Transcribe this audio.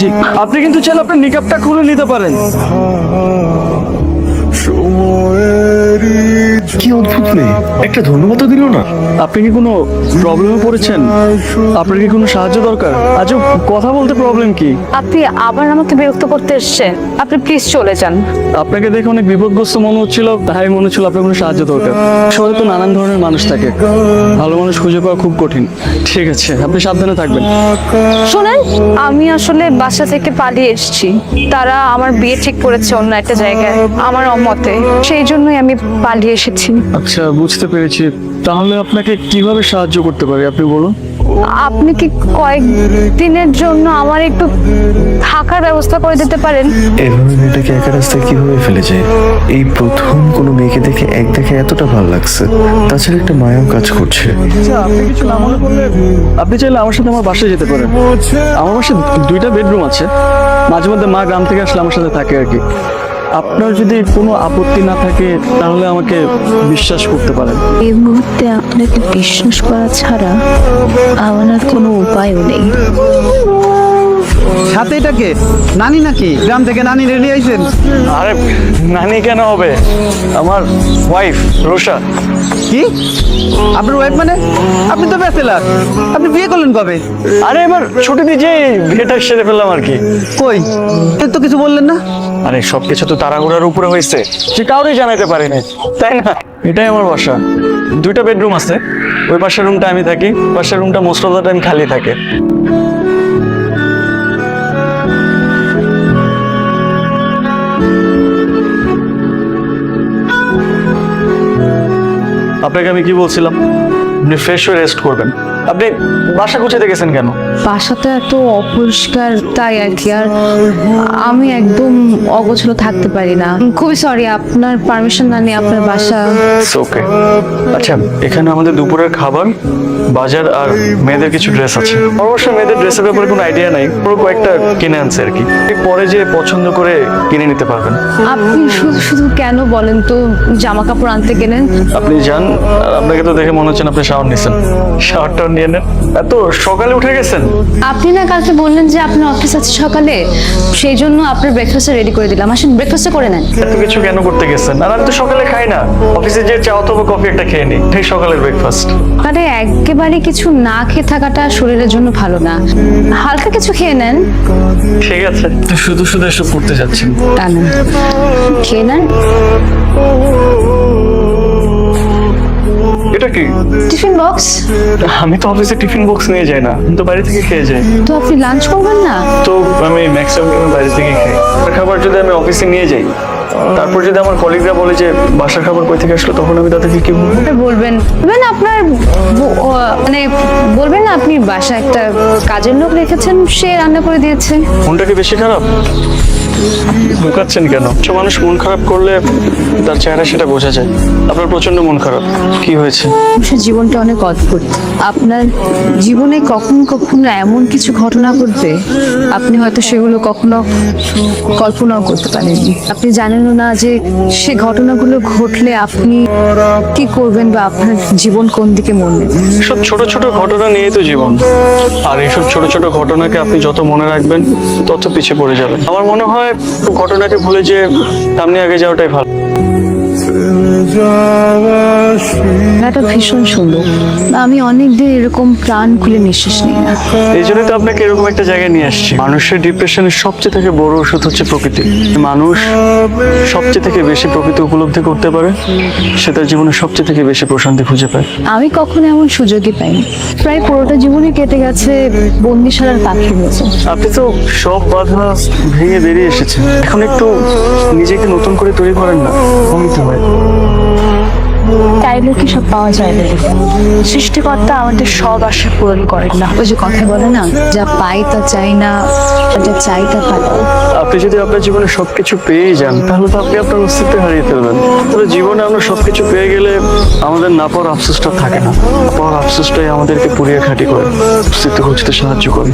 জি, আপনি কিন্তু চাইলে আপনার নিকাবটা খুলে নিতে পারেন। কি অদ্ভুত মেয়ে, একটা ধন্যবাদ দিল না। আপনি কি কোনো প্রবলেমে পড়েছেন? আপনার কি কোনো সাহায্য দরকার? আজ কথা বলতে প্রবলেম কি? আপনি আবার আমাকে বিরক্ত করতে এসেছেন, আপনি প্লিজ চলে যান। আপনাকে দেখে অনেক বিপদগ্রস্ত মনে হচ্ছিল, তাই মনে হচ্ছিল আপনার কোনো সাহায্য দরকার। শহরে তো নানান ধরনের মানুষ থাকে, ভালো মানুষ খুঁজে পাওয়া খুব কঠিন। ঠিক আছে, আপনি সাবধানে থাকবেন। শোনেন, আমি আসলে বাসা থেকে পালিয়ে এসেছি। তারা আমার বিয়ে ঠিক করেছে অন্য একটা জায়গায় আমার অমতে, সেই জন্যই আমি পালিয়ে এসেছি। আচ্ছা, বুঝতে পেরেছি। তাহলে আপনাকে কিভাবে সাহায্য করতে পারি আপনি বলুন। আপনি কি কয়েকদিনের জন্য আমার একটু থাকার ব্যবস্থা করে দিতে পারেন? এভাবে মেয়েটাকে একা রাস্তায় কিভাবে ফেলে যায়? এই প্রথম কোনো মেয়েকে দেখে এক দেখে এতটা ভালো লাগছে, তাছাড়া একটা মায়াও কাজ করছে। আচ্ছা, আপনি কিছু না মনে করলে আপনি চাইলে আমার সাথে আমার বাসায় যেতে পারেন। আমার বাসায় 2টা বেডরুম আছে। মাঝে মধ্যে মা গ্রাম থেকে আসলে আমার সাথে থাকে আর কি। আপনার যদি কোনো আপত্তি না থাকে তাহলে আমাকে বিশ্বাস করতে পারেন। এই মুহূর্তে আপনাকে বিশ্বাস করা ছাড়া আমার আর কোনো উপায়ও নেই। সাথে এটাকে নানি নাকি? গ্রাম থেকে নানি রেডি আইছেন? আরে নানি কেন হবে, আমার ওয়াইফ রোশা। কি আপনার ওয়াইফ মানে? আপনি তো ব্যাচেলার, আপনি বিয়ে করলেন কবে? আরে এবার ছুটি দিয়ে যে বিয়েটা সেরে ফেললাম আর কি। কই এর তো কিছু বললেন না। আরে সবকিছু তো তাড়াহুড়ার উপরে হয়েছে, যে কাউরে জানাইতে পারিনি, তাই না? এটাই আমার বাসা। 2টা বেডরুম আছে। ওই পাশের রুমটা আমি থাকি, পাশের রুমটা মোস্ট অফ দ্য টাইম খালি থাকে। আপনাকে আমি কি বলছিলাম, আপনি ফ্রেশ হয়ে রেস্ট করবেন। আপনি বাসা গুছাতে গেছেন কেন? বাসাটা এত অপরিষ্কার তাই আর কি। আর আমি একদম অগোছালো থাকতে পারি না। খুবই সরি, আপনার পারমিশন না নিয়ে আপনার বাসা। ওকে। আচ্ছা, এখানে আমাদের দুপুরের খাবার, বাজার আর মেয়েদের কিছু ড্রেস আছে। অবশ্য মেয়েদের ড্রেসের ব্যাপারে কোনো আইডিয়া নাই, পুরো কয়েকটা কিনে আনছে আর কি। পরে যে পছন্দ করে কিনে নিতে পারবেন। আপনি শুধু শুধু কেন বলেন তো জামা কাপড় আনতে গেলেন? আপনি যান, আর আপনাকে তো দেখে মনে হচ্ছে না আপনি শাওয়ার নিছেন। শাওয়ারটা নিয়ে নেন। এত সকালে উঠে গেছেন? আপনি না কালকে বললেন যে আপনার অফিস আছে সকালে, সেই জন্য আপনার ব্রেকফাস্ট রেডি করে দিলাম। আসেন ব্রেকফাস্ট করে নেন। এত কিছু কেন করতে গেছেন? আর আমি তো সকালে খাই না, অফিসে যে চা অথবা কফি একটা খেয়ে নিই, ঠিক সকালের ব্রেকফাস্ট। আরে একেবারে কিছু না খেয়ে থাকাটা শরীরের জন্য ভালো না, হালকা কিছু খেয়ে নেন। ঠিক আছে, তো শুধু শুধু এসব করতে যাচ্ছেন। তা না, খেয়ে নেন। এটা কি? Tiffin box. আমি তো অফিসে টিফিন বক্স নিয়ে যাই না, আমি তো বাইরে থেকে খেয়ে যাই। তো আপনি লাঞ্চ করবেন না? তো আমি ম্যাক্সিমাম বাইরে থেকে খাই। খাবার যদি আমি অফিসে নিয়ে যাই, তারপর যদি আমার কলিগরা বলে যে বাসার খাবার কই থেকে আসলো, তখন আমি তাদেরকে কি বলবো? বলবেন বলবেন আপনার মানে বলবেন না আপনি বাসায় একটা কাজের লোক রেখেছেন, সে রান্না করে দিয়েছে। মনটা কি বেশি খারাপ? লুকাচ্ছেন কেন? সব মানুষ মন খারাপ করলে তার চেহারা সেটা বোঝা যায়। আপনার প্রচন্ড মন খারাপ, কি হয়েছে? মানুষের জীবনটা অনেক অদ্ভুত। আপনার জীবনে কখনো কখনো এমন কিছু ঘটনা ঘটবে, আপনি হয়তো সেগুলো কখনো কল্পনাও করতে পারেননি। আপনি জানেনও না যে সে ঘটনাগুলো ঘটলে আপনি কি করবেন বা আপনার জীবন কোন দিকে মোড় নেবে। সব ছোট ছোট ঘটনা নিয়েই তো জীবন, আর এইসব ছোট ছোট ঘটনাকে আপনি যত মনে রাখবেন তত পিছিয়ে পড়ে যাবেন। আমার মনে হয় ঘটনাকে ভুলে যে সামনে আগে যাওয়াটাই ভালো। এটা ভীষণ সুন্দর। আমি অনেকদিন এরকম প্রাণ খুলে নিঃশ্বাস নিই না। এই জন্যই তো আপনাকে এরকম একটা জায়গায় নিয়ে আসছি। মানুষের ডিপ্রেশনের সবচেয়ে থেকে বড় ওষুধ হচ্ছে প্রকৃতি। মানুষ সবচেয়ে থেকে বেশি প্রকৃতি উপলব্ধি করতে পারে, সে তার জীবনে সবচেয়ে থেকে বেশি প্রশান্তি খুঁজে পায়। আমি কখনো এমন সুযোগই পাইনি। প্রায় পুরোটা জীবনে কেটে গেছে বন্দিশালার পাখির মতো। আপনি তো সব বাধা ভেঙে বেরিয়ে এসেছেন, এখন একটু নিজেকে নতুন করে তৈরি করেন না, কমিতে হয়। চাইলে কি সব পাওয়া যায় না? সৃষ্টিকর্তা আমাদের সব আশা পূরণ করেন না। ওই যে কথা বলে না, যা পাই তা চাই না, যা চাই তা পাই। আপনি যদি আপনার জীবনে সবকিছু পেয়ে যান, তাহলে তো আপনি আপনার অস্তিত্ব হারিয়ে ফেলবেন। তবে জীবনে আমরা সবকিছু পেয়ে গেলে আমাদের না পাওয়ার আফসোসটা থাকে না। পাওয়ার আফসোসটাই আমাদেরকে পুড়িয়ে খাঁটি করে, অস্তিত্ব খুঁজতে সাহায্য করে।